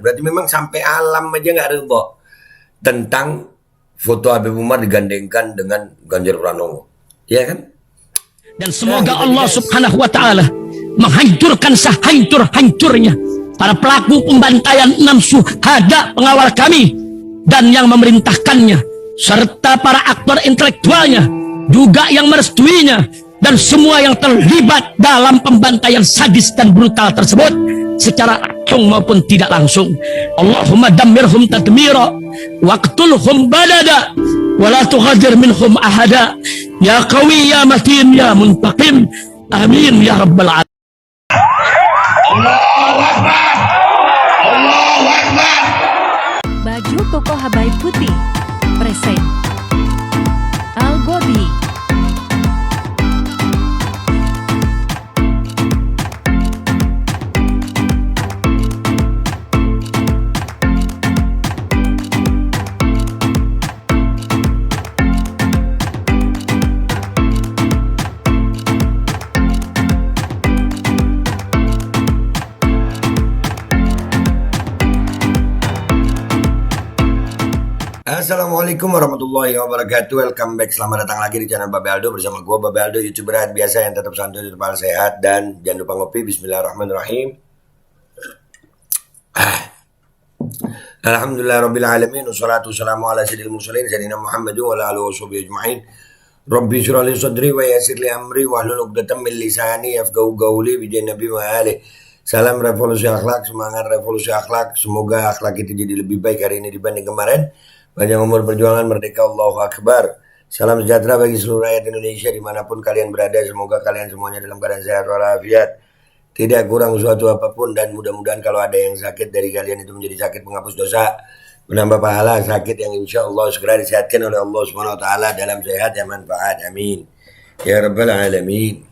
Berarti memang sampai alam aja nggak ridho tentang foto Habib Umar digandengkan dengan Ganjar Pranowo. Ya kan? Dan semoga Allah Subhanahu wa Ta'ala menghancurkan sehancur-hancurnya para pelaku pembantaian 6 syuhada pengawal kami dan yang memerintahkannya, serta para aktor intelektualnya juga yang merestuinya, dan semua yang terlibat dalam pembantaian sadis dan brutal tersebut secara langsung maupun tidak langsung. Allahumma dammirhum tadmira waqtulhum balada wala tughadir minhum ahada ya qawi ya matin ya muntaqim amin ya rabbal alamin. Allahu Akbar, Allahu Akbar. Baju koko Habaib putih present Al Gobi. Assalamualaikum warahmatullahi wabarakatuh. Welcome back, selamat datang lagi di channel Babe Aldo bersama gue Babe Aldo, YouTuber biasa yang tetap santuy, tetap sehat, dan jangan lupa ngopi. Bismillahirrahmanirrahim. Alhamdulillahirabbil alamin, wassalatu wassalamu ala sayyidil mursalin sayyidina Muhammadin wa ala alihi washabihi ajmain. Rabbi shrah li sadri wa yassir li amri wahlul 'uqdatam min lisani yafqahu qawli bi nabi wa alihi. Salam revolusi akhlak, semangat revolusi akhlak. Semoga akhlak kita jadi lebih baik hari ini dibanding kemarin. Panjang umur perjuangan, merdeka, Allahu Akbar. Salam sejahtera bagi seluruh rakyat Indonesia dimanapun kalian berada. Semoga kalian semuanya dalam keadaan sehat walafiat, tidak kurang suatu apapun, dan mudah-mudahan kalau ada yang sakit dari kalian itu menjadi sakit penghapus dosa, menambah pahala, sakit yang insya Allah segera disehatkan oleh Allah Subhanahu Wa Taala dalam sehat yang manfaat. Amin ya rabbal alamin.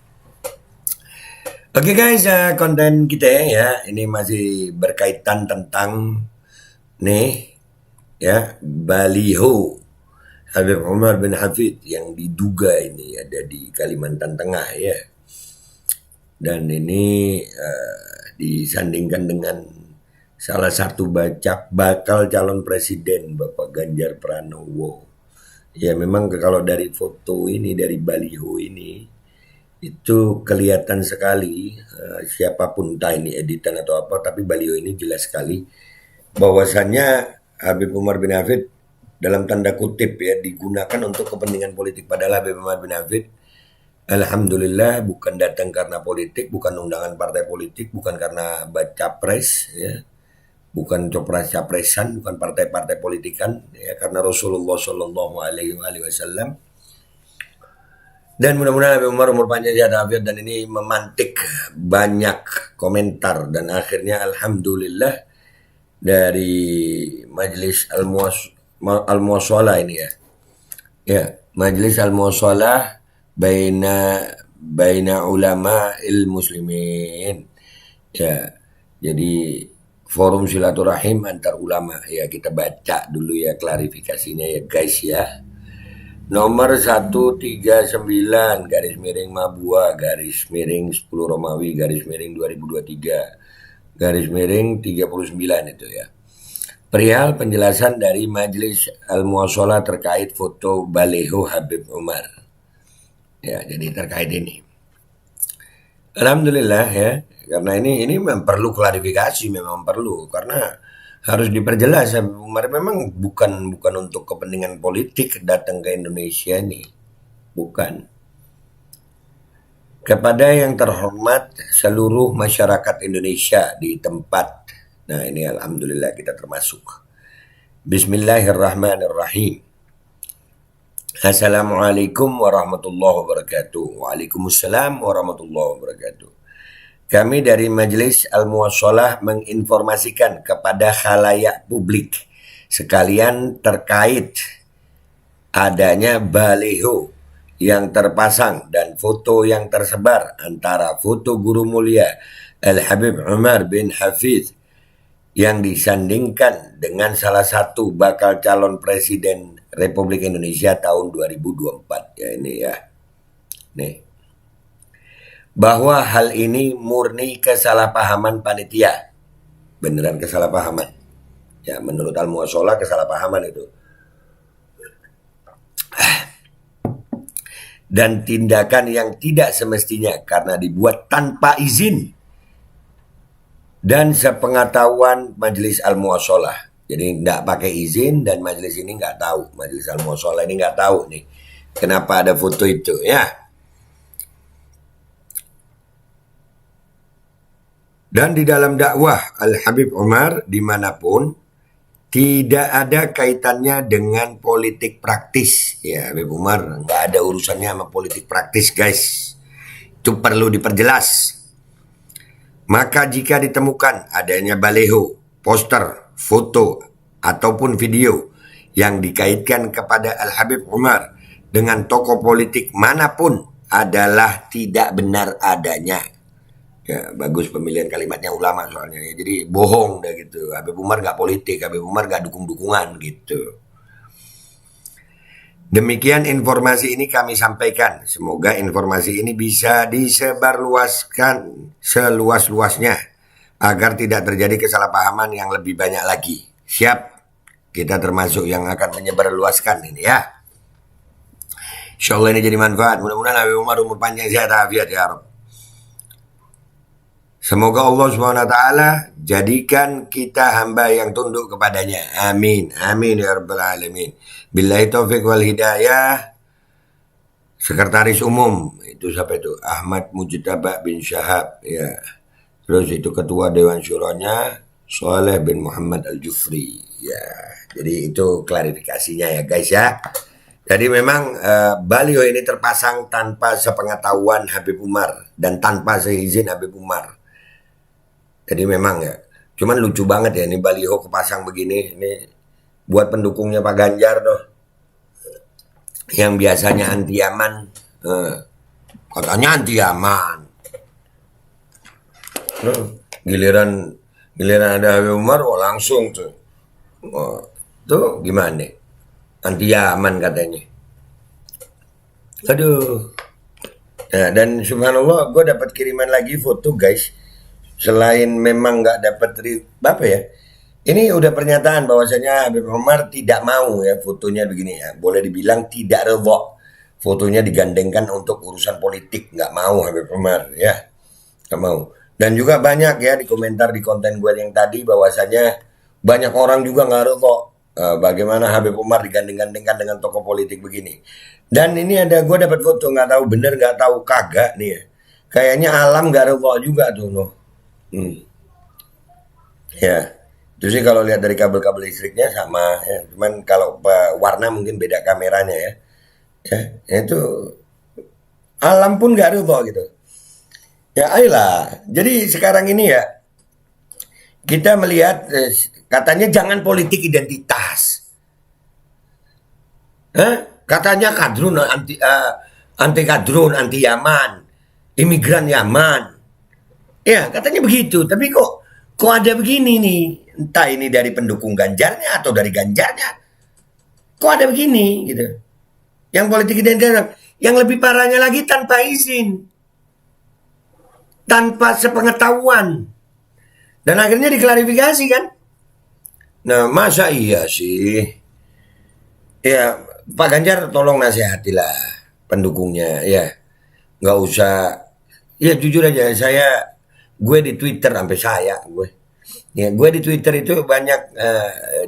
Oke guys, konten kita ya ini masih berkaitan tentang nih ya, baliho Habib Umar bin Hafid yang diduga ini ada di Kalimantan Tengah ya, dan ini disandingkan dengan salah satu bakal calon presiden Bapak Ganjar Pranowo. Ya memang kalau dari foto ini, dari baliho ini, itu kelihatan sekali siapapun, entah ini editan atau apa, tapi baliho ini jelas sekali bahwasannya Habib Umar bin Hafid dalam tanda kutip ya digunakan untuk kepentingan politik. Padahal Habib Umar bin Hafid alhamdulillah bukan datang karena politik, bukan undangan partai politik, bukan karena baca pres ya, bukan copras-capresan, bukan partai-partai politikan ya, karena Rasulullah Shallallahu Alaihi Wasallam. Dan mudah-mudahan Habib Umar umur panjang sehat walafiat, dan ini memantik banyak komentar, dan akhirnya alhamdulillah dari Majelis Al-Muwasalah ini ya Majelis Al-Muwasalah baina ulama muslimin ya, jadi forum silaturahim antar ulama ya. Kita baca dulu ya klarifikasinya ya guys ya. Nomor 139 garis miring Mabua garis miring 10 Romawi garis miring 2023 garis miring 39 itu ya. Perihal penjelasan dari Majelis Al-Muwasalah terkait foto baliho Habib Umar. Ya, jadi terkait ini. Alhamdulillah ya, karena ini memang perlu klarifikasi, memang perlu, karena harus diperjelas. Habib Umar memang bukan untuk kepentingan politik datang ke Indonesia ini. Bukan. Kepada yang terhormat seluruh masyarakat Indonesia di tempat. Nah ini alhamdulillah kita termasuk. Bismillahirrahmanirrahim. Assalamualaikum warahmatullahi wabarakatuh. Waalaikumsalam warahmatullahi wabarakatuh. Kami dari Majelis Al-Muwasalah menginformasikan kepada khalayak publik sekalian terkait adanya baliho yang terpasang dan foto yang tersebar antara foto Guru Mulia Al-Habib Umar bin Hafid yang disandingkan dengan salah satu bakal calon presiden Republik Indonesia tahun 2024 ya ini ya. Nih. Bahwa hal ini murni kesalahpahaman panitia. Beneran kesalahpahaman. Ya, menurut Al-Muwasalah kesalahpahaman itu. Dan tindakan yang tidak semestinya karena dibuat tanpa izin dan sepengetahuan Majelis Al-Muwasalah. Jadi nggak pakai izin dan majelis ini nggak tahu, Majelis Al-Muwasalah ini nggak tahu nih kenapa ada foto itu ya. Dan di dalam dakwah Al-Habib Umar dimanapun tidak ada kaitannya dengan politik praktis. Ya, Habib Umar nggak ada urusannya sama politik praktis, guys. Itu perlu diperjelas. Maka jika ditemukan adanya baleho, poster, foto, ataupun video yang dikaitkan kepada Al-Habib Umar dengan tokoh politik manapun adalah tidak benar adanya. Ya, bagus pemilihan kalimatnya ulama soalnya. Ya. Jadi bohong dah gitu. Habib Umar gak politik, Habib Umar gak dukung-dukungan gitu. Demikian informasi ini kami sampaikan. Semoga informasi ini bisa disebarluaskan seluas-luasnya agar tidak terjadi kesalahpahaman yang lebih banyak lagi. Siap, kita termasuk yang akan menyebarluaskan ini ya. Insyaallah ini jadi manfaat. Mudah-mudahan Habib Umar umur panjang sehat afiat ya Rabb. Semoga Allah SWT jadikan kita hamba yang tunduk kepadanya. Amin. Amin ya Rabbal Alamin. Billahi taufiq wal hidayah. Sekretaris Umum. Itu siapa itu? Ahmad Mujtaba bin Syahab. Ya. Terus itu Ketua Dewan Syuranya. Saleh bin Muhammad Al-Jufri. Ya. Jadi itu klarifikasinya ya guys ya. Jadi memang baliho ini terpasang tanpa sepengetahuan Habib Umar. Dan tanpa seizin Habib Umar. Jadi memang ya, cuman lucu banget ya ini baliho kepasang begini. Ini buat pendukungnya Pak Ganjar tuh, yang biasanya anti Yaman, katanya anti Yaman. Giliran ada Habib Umar, langsung tuh, tuh gimana? Anti Yaman katanya. Aduh. Nah, dan subhanallah, gue dapat kiriman lagi foto guys. Selain memang nggak dapat apa ya, ini udah pernyataan bahwasanya Habib Umar tidak mau ya fotonya begini ya, boleh dibilang tidak reda, fotonya digandengkan untuk urusan politik, nggak mau Habib Umar ya, nggak mau. Dan juga banyak ya di komentar di konten gue yang tadi bahwasanya banyak orang juga nggak reda bagaimana Habib Umar digandeng-gandengkan dengan tokoh politik begini. Dan ini ada gue dapat foto, nggak tahu bener nggak tahu kagak nih ya, kayaknya alam nggak reda juga tuh noh. Ya, itu sih kalau lihat dari kabel-kabel listriknya sama ya. Cuman kalau warna mungkin beda kameranya ya. Ya itu alam pun gak reda gitu. Ya ayolah. Jadi sekarang ini ya kita melihat katanya jangan politik identitas. Katanya kadrun anti kadrun, anti Yaman, imigran Yaman. Ya katanya begitu, tapi kok ada begini nih, entah ini dari pendukung Ganjarnya atau dari Ganjarnya, kok ada begini gitu. Yang politik identitas, yang lebih parahnya lagi tanpa izin, tanpa sepengetahuan, dan akhirnya diklarifikasi kan. Nah masa iya sih, ya Pak Ganjar tolong nasihatilah pendukungnya ya, nggak usah, ya jujur aja gue di Twitter sampai gue di Twitter itu banyak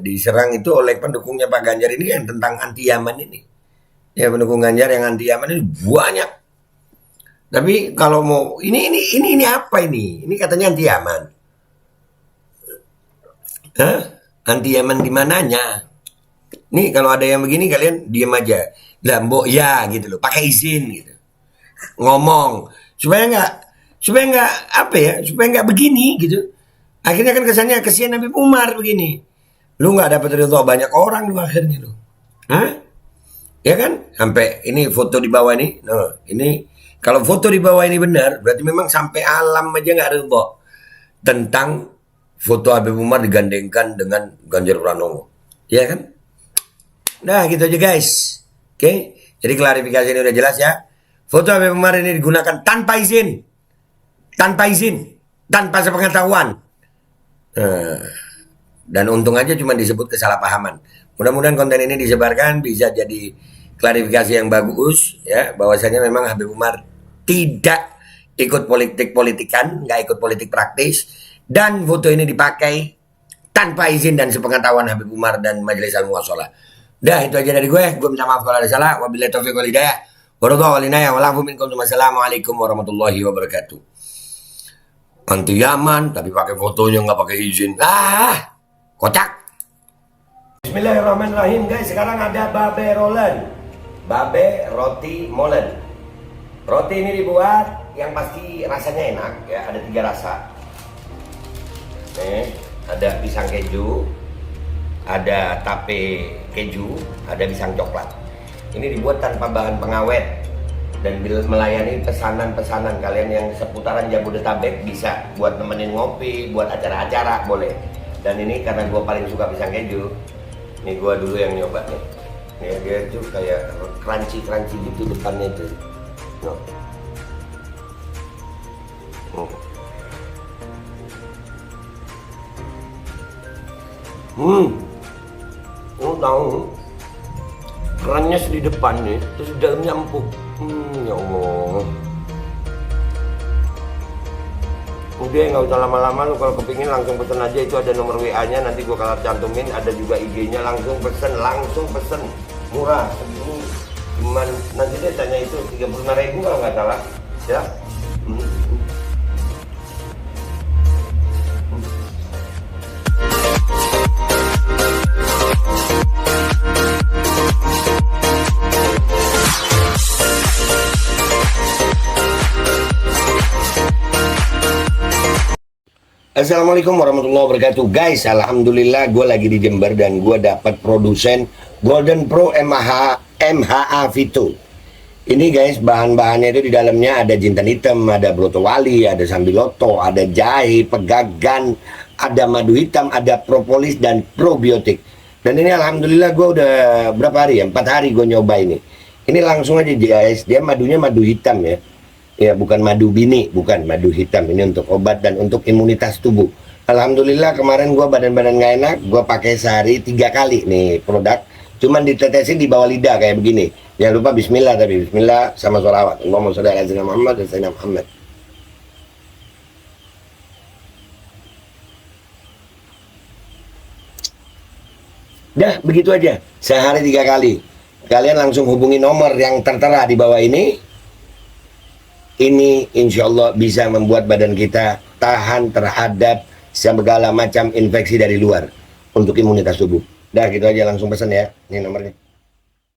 diserang itu oleh pendukungnya Pak Ganjar ini yang tentang anti Yaman ini. Ya pendukung Ganjar yang anti Yaman ini banyak. Tapi kalau mau ini apa ini? Ini katanya anti Yaman. Anti Yaman di mananya? Nih kalau ada yang begini kalian diam aja. Lah mbok ya gitu loh, pakai izin gitu. Ngomong supaya nggak begini gitu. Akhirnya kan kesannya kesian Habib Umar begini. Lu nggak dapat ridho banyak orang lu akhirnya lu. Ya kan? Sampai ini foto di bawah ini. Nah, ini kalau foto di bawah ini benar, berarti memang sampai alam aja nggak ridho tentang foto Habib Umar digandengkan dengan Ganjar Pranowo. Ya kan? Nah, gitu aja guys. Oke. Jadi klarifikasi ini udah jelas ya. Foto Habib Umar ini digunakan tanpa izin, tanpa sepengetahuan. Dan untung aja cuma disebut kesalahpahaman. Mudah-mudahan konten ini disebarkan bisa jadi klarifikasi yang bagus ya, bahwasanya memang Habib Umar tidak ikut politik-politikan, nggak ikut politik praktis, dan foto ini dipakai tanpa izin dan sepengetahuan Habib Umar dan Majelis Al-Muwasalah. Dah, itu aja dari gue minta maaf kalau ada salah. Wabillahi taufiq wal hidayah. Waradhu walinaya walafu minkum. Wassalamualaikum warahmatullahi wabarakatuh. Anti Yaman tapi pakai fotonya nggak pakai izin. Kocak. Bismillahirrahmanirrahim guys. Sekarang ada babe rolen, babe roti molen. Roti ini dibuat yang pasti rasanya enak ya. Ada 3 rasa. Ada pisang keju, ada tape keju, ada pisang coklat. Ini dibuat tanpa bahan pengawet dan melayani pesanan-pesanan kalian yang seputaran Jabodetabek, bisa buat nemenin ngopi, buat acara-acara boleh. Dan ini karena gue paling suka pisang keju, ini gue dulu yang nyoba nih. Nih dia tuh kayak crunchy gitu depannya itu. No. Tahu kerannya di depan nih, terus di dalamnya empuk. Ya Allah. Udah nggak usah lama-lama, lu kalau kepingin langsung pesen aja, itu ada nomor WA-nya, nanti gua kalau cantumin, ada juga IG-nya, langsung pesen, murah. Cuman nanti dia tanya itu 35.000 kalau nggak salah, ya. Assalamualaikum warahmatullahi wabarakatuh guys. Alhamdulillah gue lagi di Jember dan gue dapat produsen Golden Pro MHA Vito. Ini guys, bahan-bahannya itu di dalamnya ada jintan hitam, ada broto wali, ada sambiloto, ada jahe, pegagan, ada madu hitam, ada propolis dan probiotik. Dan ini alhamdulillah gue udah berapa hari ya, 4 hari gue nyoba ini. Ini langsung aja guys, dia madunya madu hitam ya. Ya bukan madu bini, bukan madu hitam. Ini untuk obat dan untuk imunitas tubuh. Alhamdulillah kemarin gua badan-badan gak enak, gua pakai sehari 3 kali nih produk. Cuman ditetesin di bawah lidah kayak begini. Jangan lupa bismillah, tapi bismillah sama sholawat. Allahumma sholli ala sayyidina Muhammad dan sayyidina Muhammad. Dah begitu aja, sehari 3 kali. Kalian langsung hubungi nomor yang tertera di bawah ini. Ini insya Allah bisa membuat badan kita tahan terhadap segala macam infeksi dari luar untuk imunitas tubuh. Dah gitu aja, langsung pesan ya. Ini nomornya.